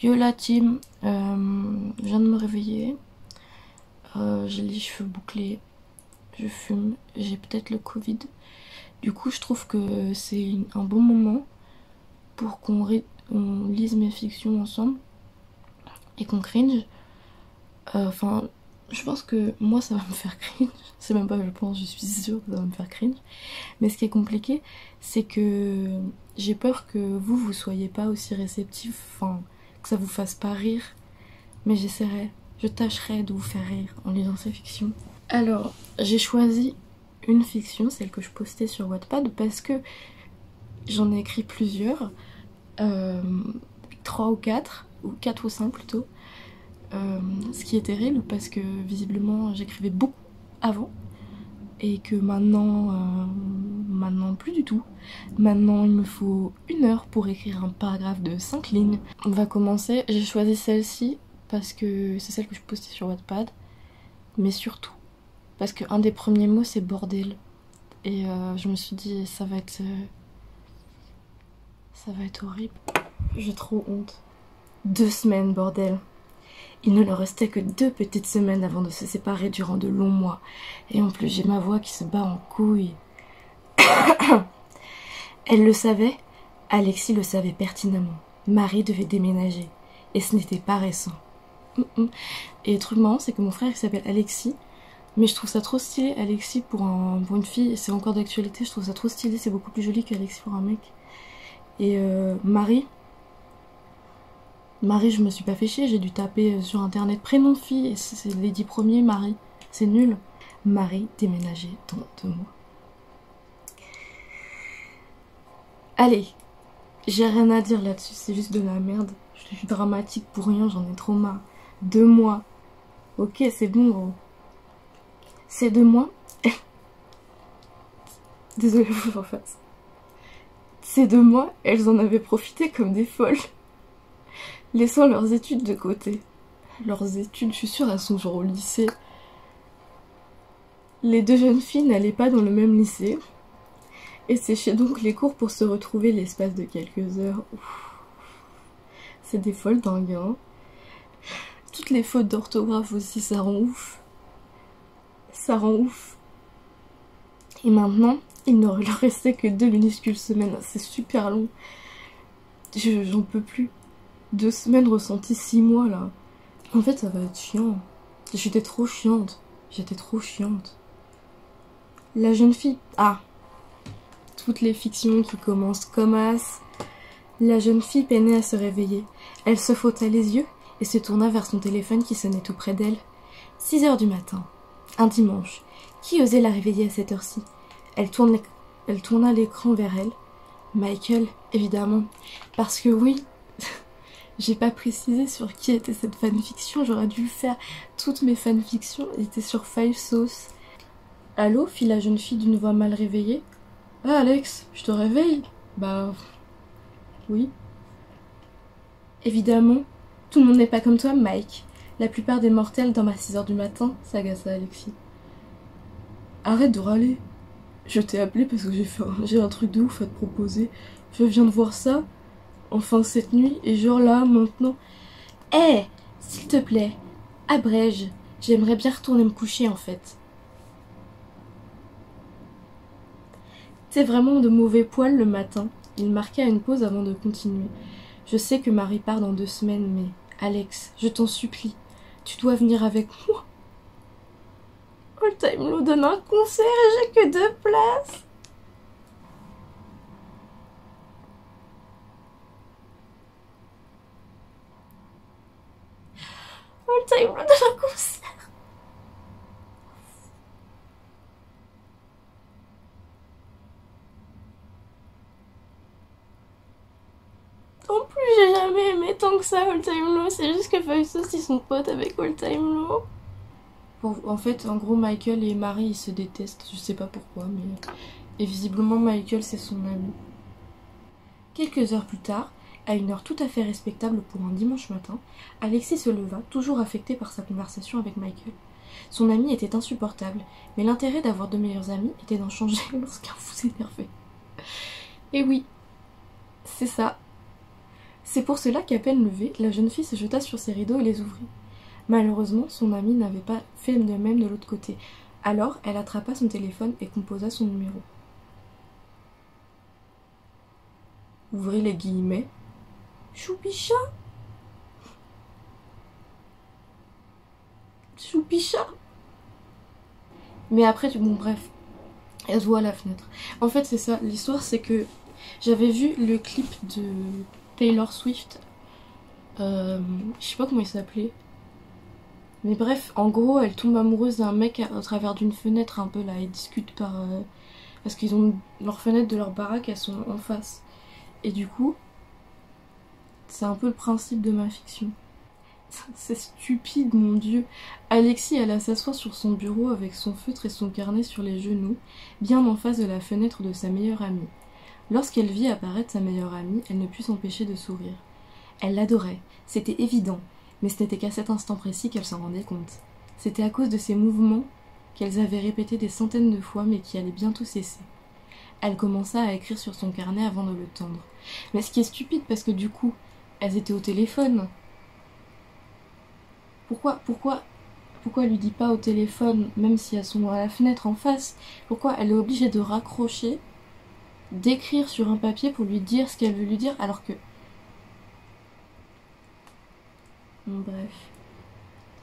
Yo la team, je viens de me réveiller, j'ai les cheveux bouclés, je fume, j'ai peut-être le Covid. Du coup je trouve que c'est un bon moment pour on lise mes fictions ensemble et qu'on cringe. Enfin, je pense que moi ça va me faire cringe, c'est même pas je pense, je suis sûre que ça va me faire cringe. Mais ce qui est compliqué, c'est que j'ai peur que vous soyez pas aussi réceptifs, enfin que ça vous fasse pas rire. Mais je tâcherai de vous faire rire en lisant ces fictions. Alors, j'ai choisi une fiction, celle que je postais sur Wattpad, parce que j'en ai écrit plusieurs, 3 ou 4, ou 4 ou 5 plutôt. Ce qui est terrible parce que visiblement j'écrivais beaucoup avant et que maintenant plus du tout. Maintenant il me faut 1 heure pour écrire un paragraphe de 5 lignes. On va commencer, j'ai choisi celle-ci parce que c'est celle que je postais sur Wattpad, mais surtout parce qu'un des premiers mots c'est bordel et je me suis dit ça va être horrible. J'ai trop honte. 2 semaines bordel. Il ne leur restait que 2 petites semaines avant de se séparer durant de longs mois. Et en plus, j'ai ma voix qui se bat en couille. Elle le savait, Alexis le savait pertinemment. Marie devait déménager. Et ce n'était pas récent. Et le truc marrant, c'est que mon frère il s'appelle Alexis. Mais je trouve ça trop stylé, Alexis pour une fille. C'est encore d'actualité, je trouve ça trop stylé. C'est beaucoup plus joli qu'Alexis pour un mec. Et Marie, je me suis pas fait chier, j'ai dû taper sur internet prénom de fille et c'est les 10 premiers, Marie. C'est nul. Marie déménageait dans 2 mois. Allez, j'ai rien à dire là-dessus, c'est juste de la merde. Je suis dramatique pour rien, j'en ai trop marre. 2 mois. Ok, c'est bon gros. Ces 2 mois... Désolée, faut que j'en fasse. Ces 2 mois, elles en avaient profité comme des folles, laissant leurs études de côté. Leurs études, je suis sûre, elles sont genre au lycée. Les 2 jeunes filles n'allaient pas dans le même lycée et séchaient donc les cours pour se retrouver l'espace de quelques heures. C'est des folles dingues, hein. Toutes les fautes d'orthographe aussi, ça rend ouf. Ça rend ouf. Et maintenant, il ne leur restait que 2 minuscules semaines. C'est super long. J'en peux plus. 2 semaines ressenties 6 mois là. En fait ça va être chiant. J'étais trop chiante. La jeune fille... Ah, toutes les fictions qui commencent comme as. La jeune fille peinait à se réveiller. Elle se frotta les yeux et se tourna vers son téléphone qui sonnait tout près d'elle. 6 heures du matin. Un dimanche. Qui osait la réveiller à cette heure-ci? Elle tourna l'écran vers elle. Michael, évidemment. Parce que oui... J'ai pas précisé sur qui était cette fanfiction, j'aurais dû faire toutes mes fanfictions, étaient sur 5 sauce. Allô, fit la jeune fille d'une voix mal réveillée. Ah Alex, je te réveille? Bah... oui. Évidemment, tout le monde n'est pas comme toi, Mike. La plupart des mortels dorment à 6 heures du matin, s'agaça Alexis. Arrête de râler. Je t'ai appelé parce que j'ai un truc de ouf à te proposer. Je viens de voir ça. Enfin cette nuit, et genre là, maintenant... Eh, s'il te plaît, abrège. J'aimerais bien retourner me coucher en fait. T'es vraiment de mauvais poil le matin. Il marqua une pause avant de continuer. Je sais que Marie part dans 2 semaines, mais... Alex, je t'en supplie, tu dois venir avec moi. All Time Low donne un concert et j'ai que 2 places. All Time Low donne un concert. En plus, j'ai jamais aimé tant que ça All Time Low, c'est juste que Feuille Sauce ils sont potes avec All Time Low. En fait, en gros, Michael et Marie ils se détestent, je sais pas pourquoi, mais. Et visiblement, Michael c'est son ami. Quelques heures plus tard, à une heure tout à fait respectable pour un dimanche matin, Alexis se leva, toujours affecté par sa conversation avec Michael. Son ami était insupportable, mais l'intérêt d'avoir 2 meilleurs amis était d'en changer lorsqu'un vous s'énervait. Et oui, c'est ça. C'est pour cela qu'à peine levée, la jeune fille se jeta sur ses rideaux et les ouvrit. Malheureusement, son amie n'avait pas fait de même de l'autre côté. Alors, elle attrapa son téléphone et composa son numéro. Ouvrit les guillemets. Choupicha. Choupicha. Mais après, bon bref, elle se voit à la fenêtre. En fait, c'est ça, l'histoire c'est que j'avais vu le clip de Taylor Swift. Je sais pas comment il s'appelait. Mais bref, en gros, elle tombe amoureuse d'un mec à travers d'une fenêtre un peu là. Ils discutent parce qu'ils ont leurs fenêtres de leur baraque, elles sont en face. Et du coup, c'est un peu le principe de ma fiction. C'est stupide, mon dieu. Alexis alla s'asseoir sur son bureau avec son feutre et son carnet sur les genoux, bien en face de la fenêtre de sa meilleure amie. Lorsqu'elle vit apparaître sa meilleure amie, elle ne put s'empêcher de sourire. Elle l'adorait, c'était évident, mais ce n'était qu'à cet instant précis qu'elle s'en rendait compte. C'était à cause de ces mouvements qu'elles avaient répétés des centaines de fois mais qui allaient bientôt cesser. Elle commença à écrire sur son carnet avant de le tendre. Mais ce qui est stupide parce que du coup, elles étaient au téléphone. Pourquoi elle lui dit pas au téléphone, même si elles sont à la fenêtre en face? Pourquoi elle est obligée de raccrocher, d'écrire sur un papier pour lui dire ce qu'elle veut lui dire alors que... Bon, bref.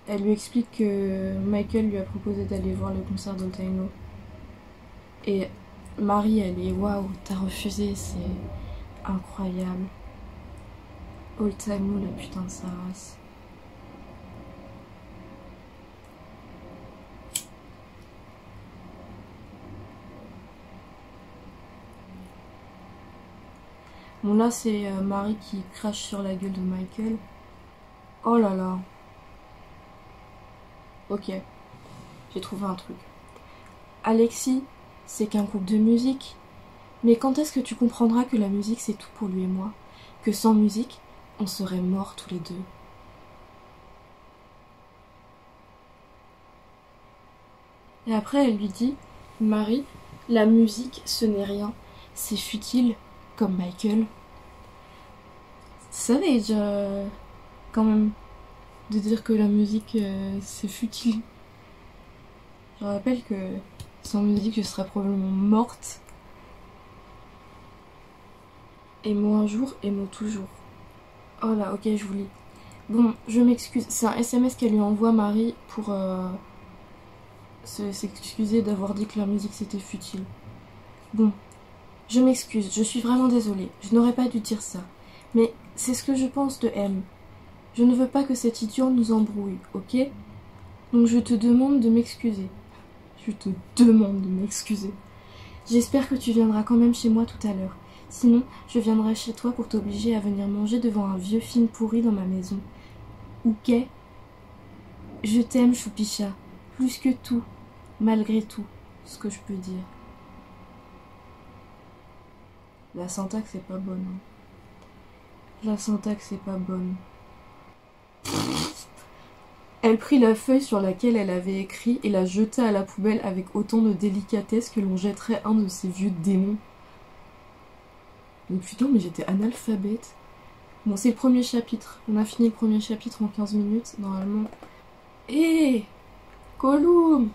Elle lui explique que Michael lui a proposé d'aller voir le concert d'Oltaino. Et Marie, elle est waouh, t'as refusé, c'est incroyable. Oltaino, la putain de sa race. Bon là c'est Marie qui crache sur la gueule de Michael. Oh là là. Ok, j'ai trouvé un truc. Alexis, c'est qu'un groupe de musique. Mais quand est-ce que tu comprendras que la musique c'est tout pour lui et moi? Que sans musique, on serait morts tous les deux. Et après elle lui dit, Marie, la musique ce n'est rien, c'est futile, comme Michael. Ça savais déjà quand même de dire que la musique c'est futile. Je rappelle que sans musique je serais probablement morte. Aimons un jour, aimons toujours. Oh là, ok, je vous lis. Bon, je m'excuse, c'est un SMS qu'elle lui envoie Marie pour s'excuser d'avoir dit que la musique c'était futile. Bon, je m'excuse, je suis vraiment désolée, je n'aurais pas dû dire ça. Mais c'est ce que je pense de M. Je ne veux pas que cet idiot nous embrouille, ok? Donc je te demande de m'excuser. Je te demande de m'excuser. J'espère que tu viendras quand même chez moi tout à l'heure. Sinon, je viendrai chez toi pour t'obliger à venir manger devant un vieux film pourri dans ma maison. Ok? Je t'aime, Choupicha. Plus que tout. Malgré tout, ce que je peux dire. La syntaxe est pas bonne. Hein. La syntaxe est pas bonne. Elle prit la feuille sur laquelle elle avait écrit et la jeta à la poubelle avec autant de délicatesse que l'on jetterait un de ces vieux démons. Mais putain, mais j'étais analphabète. Bon, c'est le premier chapitre. On a fini le premier chapitre en 15 minutes, normalement. Hé Gollum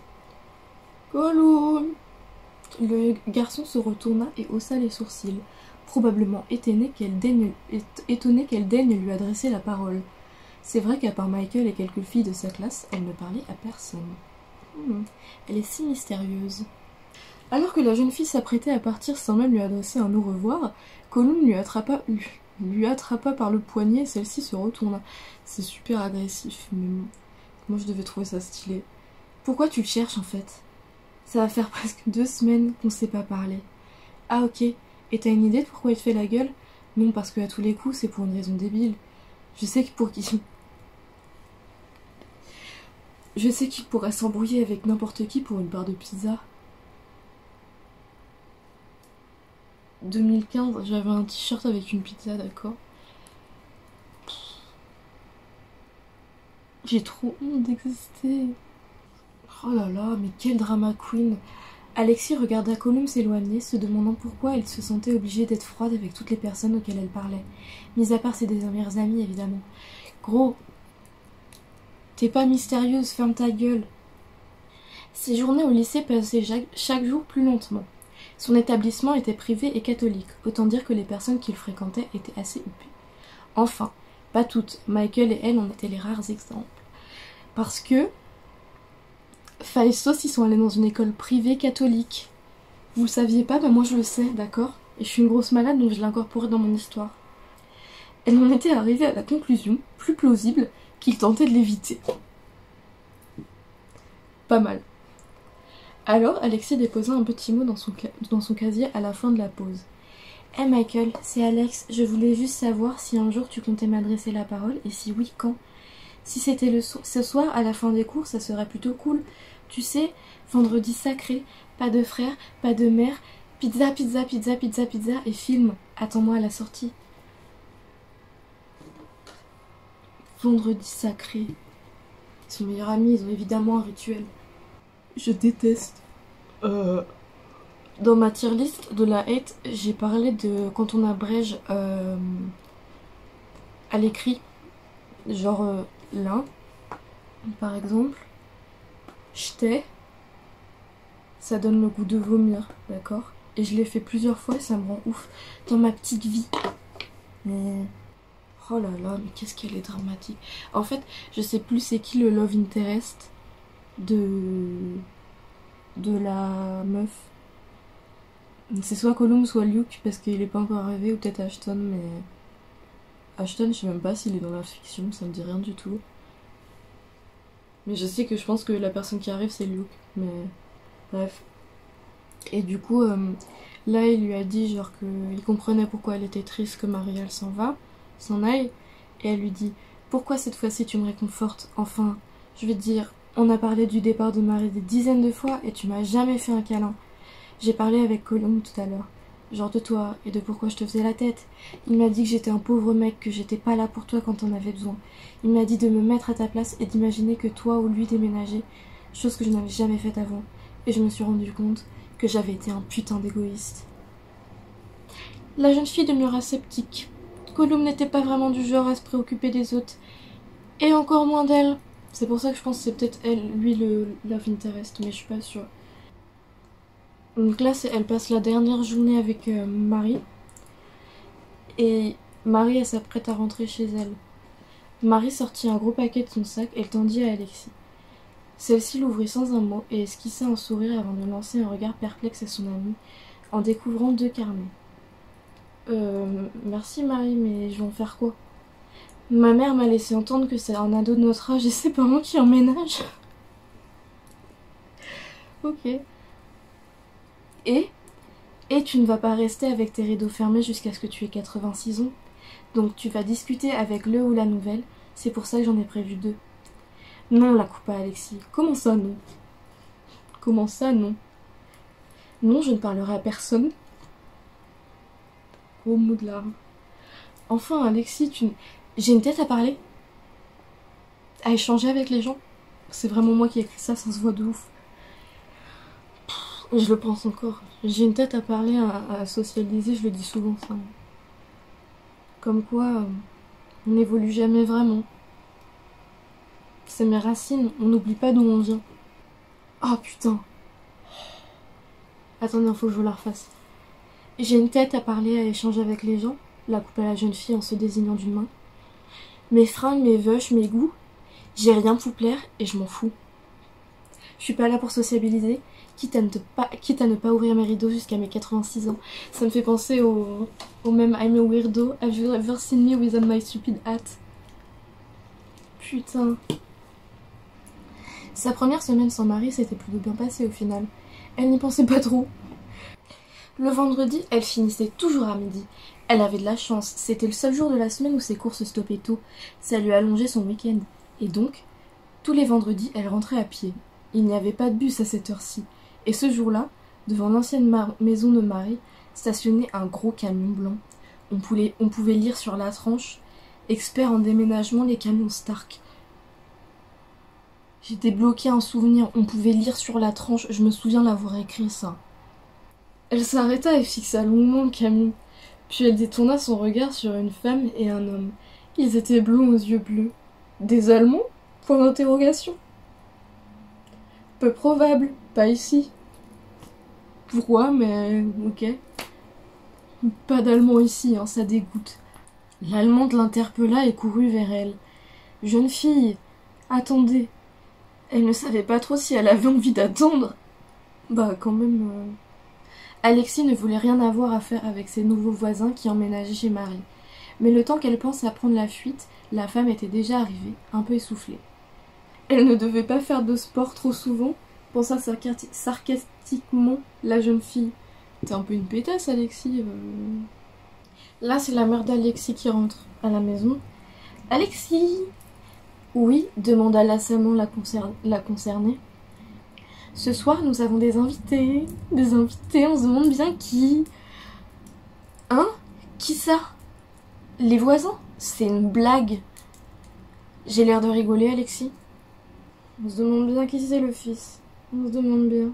Gollum. Le garçon se retourna et haussa les sourcils, probablement étonné qu'elle daigne lui adresser la parole. C'est vrai qu'à part Michael et quelques filles de sa classe, elle ne parlait à personne. Elle est si mystérieuse. Alors que la jeune fille s'apprêtait à partir sans même lui adresser un au revoir, Gollum lui attrapa par le poignet et celle-ci se retourna. C'est super agressif, mais bon, moi je devais trouver ça stylé. Pourquoi tu le cherches en fait? Ça va faire presque 2 semaines qu'on ne s'est pas parlé. Ah ok, et t'as une idée de pourquoi il te fait la gueule? Non, parce que à tous les coups, c'est pour une raison débile. Je sais qu'il pourrait s'embrouiller avec n'importe qui pour une barre de pizza. 2015, j'avais un t-shirt avec une pizza, d'accord? J'ai trop honte d'exister. Oh là là, mais quel drama queen. Alexis regarda Colombe s'éloigner, se demandant pourquoi elle se sentait obligée d'être froide avec toutes les personnes auxquelles elle parlait. Mis à part ses dernières amies, évidemment. Gros, t'es pas mystérieuse, ferme ta gueule. Ses journées au lycée passaient chaque jour plus lentement. Son établissement était privé et catholique, autant dire que les personnes qu'il fréquentait étaient assez huppées. Enfin, pas toutes, Michael et elle en étaient les rares exemples. Parce que Faistos, ils sont allés dans une école privée catholique. Vous le saviez pas? Bah moi je le sais, d'accord? Et je suis une grosse malade donc je l'ai incorporé dans mon histoire. Elle en était arrivée à la conclusion, plus plausible, qu'il tentait de l'éviter. Pas mal. Alors Alexis déposa un petit mot dans son casier à la fin de la pause. Hey Michael, c'est Alex, je voulais juste savoir si un jour tu comptais m'adresser la parole et si oui, quand? Si c'était ce soir, à la fin des cours, ça serait plutôt cool. Tu sais, vendredi sacré, pas de frère, pas de mère, pizza, pizza, pizza, pizza, pizza et film. Attends-moi à la sortie. Vendredi sacré. Ils sont meilleurs amis, ils ont évidemment un rituel. Je déteste. Dans ma tier list de la hate, j'ai parlé de quand on abrège à l'écrit. Genre là, par exemple, j'étais, ça donne le goût de vomir, d'accord? Et je l'ai fait plusieurs fois et ça me rend ouf dans ma petite vie. Mais oh là là, mais qu'est-ce qu'elle est dramatique. En fait, je sais plus c'est qui le love interest de la meuf. C'est soit Colombe, soit Luke, parce qu'il est pas encore arrivé, ou peut-être Ashton, mais Ashton, je sais même pas s'il est dans la fiction, ça me dit rien du tout. Mais je sais que je pense que la personne qui arrive, c'est Luke, mais bref. Et du coup, là, il lui a dit genre qu'il comprenait pourquoi elle était triste que Marielle s'en aille, et elle lui dit « Pourquoi cette fois-ci tu me réconfortes? Enfin, je vais te dire, on a parlé du départ de Marie des dizaines de fois et tu m'as jamais fait un câlin. J'ai parlé avec Colombe tout à l'heure, genre de toi et de pourquoi je te faisais la tête. Il m'a dit que j'étais un pauvre mec, que j'étais pas là pour toi quand t'en avais besoin. Il m'a dit de me mettre à ta place et d'imaginer que toi ou lui déménageait, chose que je n'avais jamais faite avant. Et je me suis rendu compte que j'avais été un putain d'égoïste. » La jeune fille demeura sceptique. Colombe n'était pas vraiment du genre à se préoccuper des autres, et encore moins d'elle. C'est pour ça que je pense que c'est peut-être elle, lui le love interest, mais je suis pas sûre. Donc là, elle passe la dernière journée avec Marie. Et Marie, elle s'apprête à rentrer chez elle. Marie sortit un gros paquet de son sac et le tendit à Alexis. Celle-ci l'ouvrit sans un mot et esquissa un sourire avant de lancer un regard perplexe à son amie en découvrant 2 carnets. Merci Marie, mais je vais en faire quoi? Ma mère m'a laissé entendre que c'est un ado de notre âge et c'est pas moi qui emménage. Ok. Et tu ne vas pas rester avec tes rideaux fermés jusqu'à ce que tu aies 86 ans. Donc tu vas discuter avec le ou la nouvelle. C'est pour ça que j'en ai prévu 2. Non, la coupa Alexis. Comment ça, non? Comment ça, non? Non, je ne parlerai à personne. Gros mot de larmes. Enfin, Alexis, j'ai une tête à parler? À échanger avec les gens? C'est vraiment moi qui ai écrit ça, ça se voit de ouf. Je le pense encore. J'ai une tête à parler, à socialiser, je le dis souvent ça. Comme quoi, on n'évolue jamais vraiment. C'est mes racines, on n'oublie pas d'où on vient. Ah putain. Attendez, il faut que je vous la refasse. J'ai une tête à parler, à échanger avec les gens, la coupe à la jeune fille en se désignant d'une main. Mes fringues, mes veuches, mes goûts, j'ai rien pour plaire et je m'en fous. Je suis pas là pour sociabiliser, quitte à ne pas ouvrir mes rideaux jusqu'à mes 86 ans. Ça me fait penser au même I'm a weirdo, have you ever seen me without my stupid hat? Putain. Sa première semaine sans mari s'était plutôt bien passée au final. Elle n'y pensait pas trop. Le vendredi, elle finissait toujours à midi. Elle avait de la chance, c'était le seul jour de la semaine où ses cours se stoppaient tôt. Ça lui allongeait son week-end. Et donc, tous les vendredis, elle rentrait à pied. Il n'y avait pas de bus à cette heure-ci. Et ce jour-là, devant l'ancienne maison de Marie, stationnait un gros camion blanc. On pouvait lire sur la tranche « Expert en déménagement, les camions Stark ». J'ai débloqué un souvenir, on pouvait lire sur la tranche, je me souviens l'avoir écrit ça. Elle s'arrêta et fixa longuement le camion. Puis elle détourna son regard sur une femme et un homme. Ils étaient blonds aux yeux bleus. Des Allemands? Point d'interrogation. Peu probable, pas ici. Pourquoi, mais ok. Pas d'Allemand ici, hein, ça dégoûte. L'Allemande l'interpella et courut vers elle. Jeune fille, attendez. Elle ne savait pas trop si elle avait envie d'attendre. Bah, quand même. Alexis ne voulait rien avoir à faire avec ses nouveaux voisins qui emménageaient chez Marie. Mais le temps qu'elle pense à prendre la fuite, la femme était déjà arrivée, un peu essoufflée. Elle ne devait pas faire de sport trop souvent, pensa sarcastiquement la jeune fille. T'es un peu une pétasse, Alexis. Là, c'est la mère d'Alexis qui rentre à la maison. Alexis! Oui, demanda lassamment la concernée. Ce soir, nous avons des invités. Des invités, on se demande bien qui. Hein? Qui ça? Les voisins? C'est une blague. J'ai l'air de rigoler, Alexis. On se demande bien qui c'est le fils. On se demande bien.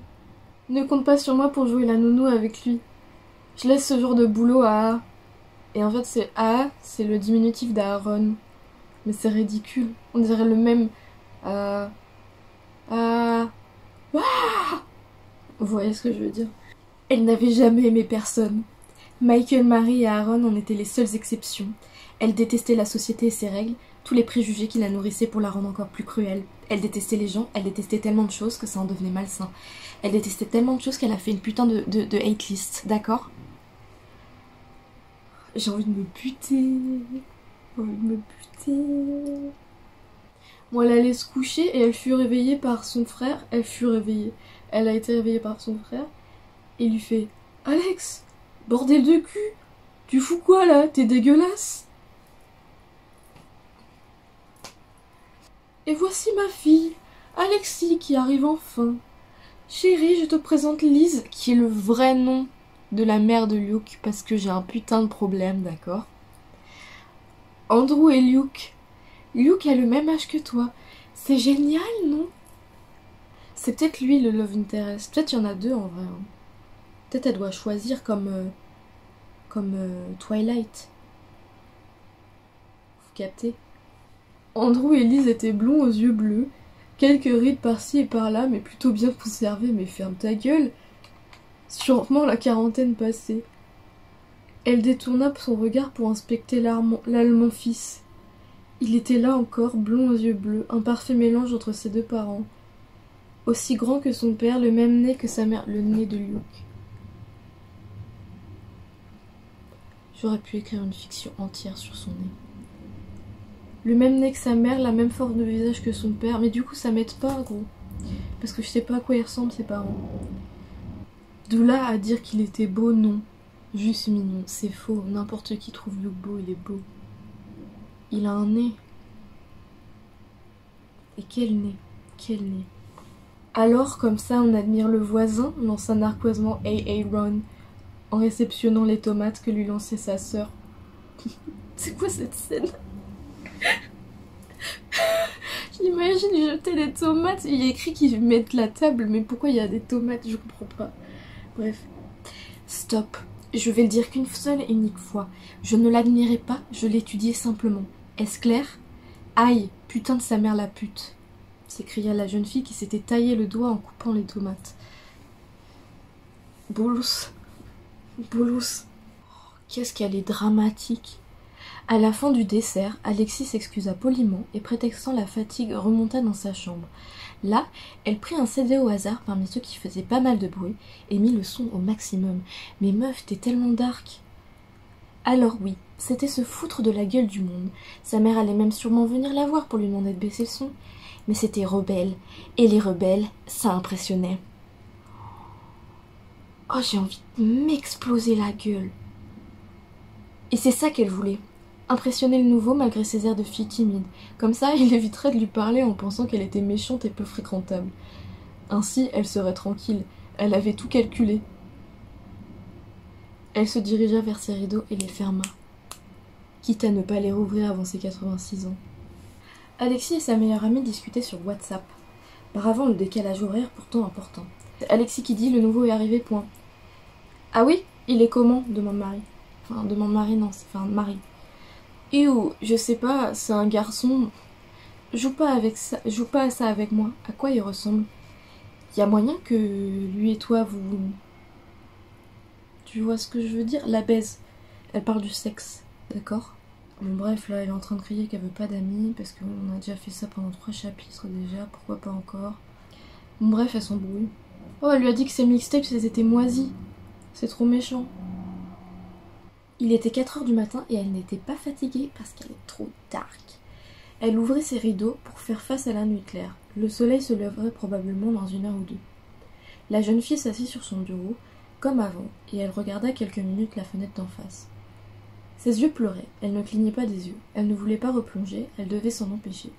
Ne compte pas sur moi pour jouer la nounou avec lui. Je laisse ce genre de boulot à... Et en fait, c'est A, c'est le diminutif d'Aaron. Mais c'est ridicule. On dirait le même... Vous voyez ce que je veux dire? Elle n'avait jamais aimé personne. Michael, Marie et Aaron en étaient les seules exceptions. Elle détestait la société et ses règles, tous les préjugés qui la nourrissaient pour la rendre encore plus cruelle. Elle détestait les gens, elle détestait tellement de choses que ça en devenait malsain. Elle détestait tellement de choses qu'elle a fait une putain de hate list, d'accord? J'ai envie de me buter. J'ai envie de me buter. Bon, elle allait se coucher et elle fut réveillée par son frère. Elle a été réveillée par son frère et il lui fait « Alex, bordel de cul, tu fous quoi là? T'es dégueulasse !» Et voici ma fille, Alexis, qui arrive enfin. Chérie, je te présente Lise, qui est le vrai nom de la mère de Luke, parce que j'ai un putain de problème, d'accord? Andrew et Luke. Luke a le même âge que toi. C'est génial, non? C'est peut-être lui le love interest. Peut-être il y en a deux en vrai. Hein. Peut-être elle doit choisir comme Twilight. Vous captez? Andrew et Lise étaient blonds aux yeux bleus. Quelques rides par-ci et par-là, mais plutôt bien conservées. Mais ferme ta gueule. Sûrement la quarantaine passée. Elle détourna son regard pour inspecter l'allemand fils. Il était là encore, blond aux yeux bleus, un parfait mélange entre ses deux parents. Aussi grand que son père, le même nez que sa mère, le nez de Luke. J'aurais pu écrire une fiction entière sur son nez. Le même nez que sa mère, la même forme de visage que son père, mais du coup ça m'aide pas, gros. Parce que je sais pas à quoi ils ressemblent, ses parents. De là à dire qu'il était beau, non. Juste mignon, c'est faux. N'importe qui trouve Luke beau, il est beau. Il a un nez. Et quel nez? Quel nez? Alors, comme ça, on admire le voisin, lança narquoisement Aaron, en réceptionnant les tomates que lui lançait sa sœur. C'est quoi cette scène? J'imagine jeter des tomates. Il y a écrit qu'ils mettent la table, mais pourquoi il y a des tomates? Je comprends pas. Bref. Stop. Je vais le dire qu'une seule et unique fois. Je ne l'admirais pas, je l'étudiais simplement. Est-ce clair? Aïe, putain de sa mère la pute, s'écria la jeune fille qui s'était taillé le doigt en coupant les tomates. Boulous. Boulous. Oh, qu'est-ce qu'elle est dramatique. À la fin du dessert, Alexis s'excusa poliment et prétextant la fatigue remonta dans sa chambre. Là, elle prit un CD au hasard parmi ceux qui faisaient pas mal de bruit et mit le son au maximum. Mais meuf, t'es tellement dark. Alors oui, c'était se foutre de la gueule du monde. Sa mère allait même sûrement venir la voir pour lui demander de baisser le son. Mais c'était rebelle. Et les rebelles, ça impressionnait. Oh, j'ai envie de m'exploser la gueule. Et c'est ça qu'elle voulait. Impressionner le nouveau malgré ses airs de fille timide. Comme ça, il éviterait de lui parler en pensant qu'elle était méchante et peu fréquentable. Ainsi, elle serait tranquille. Elle avait tout calculé. Elle se dirigea vers ses rideaux et les ferma, quitte à ne pas les rouvrir avant ses 86 ans. Alexis et sa meilleure amie discutaient sur WhatsApp. par avant le décalage horaire pourtant important. Alexis qui dit le nouveau est arrivé, point. Ah oui, il est comment? Demande Marie. Enfin, demande Marie, non, c'est enfin Marie. Je sais pas, c'est un garçon. Joue pas à ça avec moi. À quoi il ressemble? Y a moyen que lui et toi vous. Tu vois ce que je veux dire? La baise. Elle parle du sexe, d'accord? Bon bref, là elle est en train de crier qu'elle veut pas d'amis parce qu'on a déjà fait ça pendant 3 chapitres déjà, pourquoi pas encore? Bon bref, elle s'embrouille. Oh, elle lui a dit que ses mixtapes étaient moisis. C'est trop méchant. Il était 4 h du matin et elle n'était pas fatiguée parce qu'elle est trop dark. Elle ouvrit ses rideaux pour faire face à la nuit claire. Le soleil se lèverait probablement dans 1 heure ou 2. La jeune fille s'assit sur son bureau, comme avant, et elle regarda quelques minutes la fenêtre d'en face. Ses yeux pleuraient, elle ne clignait pas des yeux, elle ne voulait pas replonger, elle devait s'en empêcher.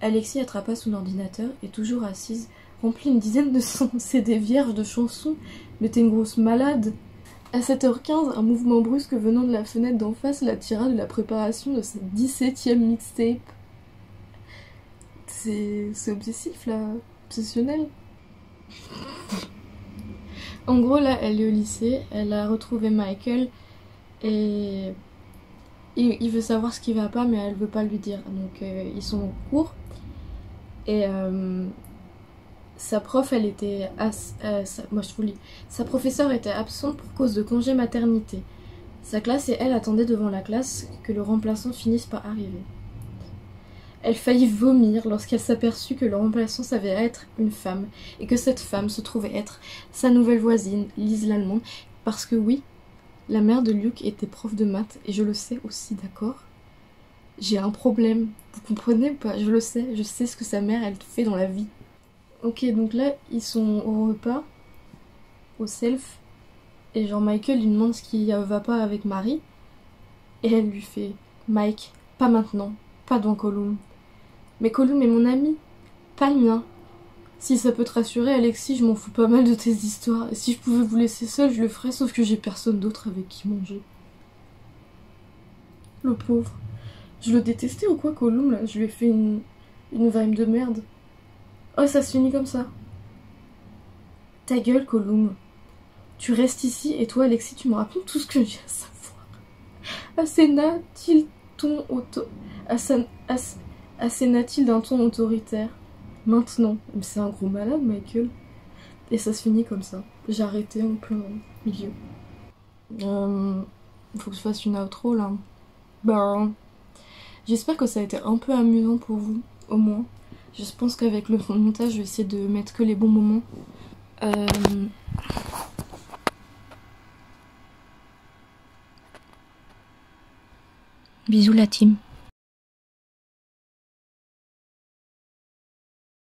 Alexis attrapa son ordinateur et, toujours assise, remplit une dizaine de son CD vierge de chansons. Mais t'es une grosse malade! À 7h15, un mouvement brusque venant de la fenêtre d'en face l'attira de la préparation de sa 17e mixtape. C'est obsessif là, obsessionnel. En gros là, elle est au lycée, elle a retrouvé Michael et il veut savoir ce qui va pas mais elle veut pas lui dire. Donc ils sont en cours et sa prof, elle était moi je vous lis. Sa professeure était absente pour cause de congé maternité. Sa classe et elle attendaient devant la classe que le remplaçant finisse par arriver. Elle faillit vomir lorsqu'elle s'aperçut que le remplaçant s'avérait être une femme et que cette femme se trouvait être sa nouvelle voisine, Lise l'Allemande, parce que oui, la mère de Luc était prof de maths et je le sais aussi, d'accord? J'ai un problème, vous comprenez ou pas? Je sais ce que sa mère elle fait dans la vie. Ok, donc là, ils sont au repas, au self, et genre Michael lui demande ce qui va pas avec Marie, et elle lui fait « Mike, pas maintenant, pas dans Colum. Mais Colum est mon ami, pas le mien. Si ça peut te rassurer, Alexis, je m'en fous pas mal de tes histoires, et si je pouvais vous laisser seul, je le ferais, sauf que j'ai personne d'autre avec qui manger. » Le pauvre. Je le détestais ou quoi, Colum, là? Je lui ai fait une vibe de merde. Oh, ça se finit comme ça. Ta gueule, Colum. Tu restes ici et toi, Alexis, tu me racontes tout ce que j'ai à savoir. Asséna-t-il d'un ton autoritaire? Maintenant. Mais c'est un gros malade, Michael. Et ça se finit comme ça. J'ai arrêté en plein milieu. Faut que je fasse une outro là. Bah, j'espère que ça a été un peu amusant pour vous, au moins. Je pense qu'avec le montage, je vais essayer de mettre que les bons moments. Bisous la team.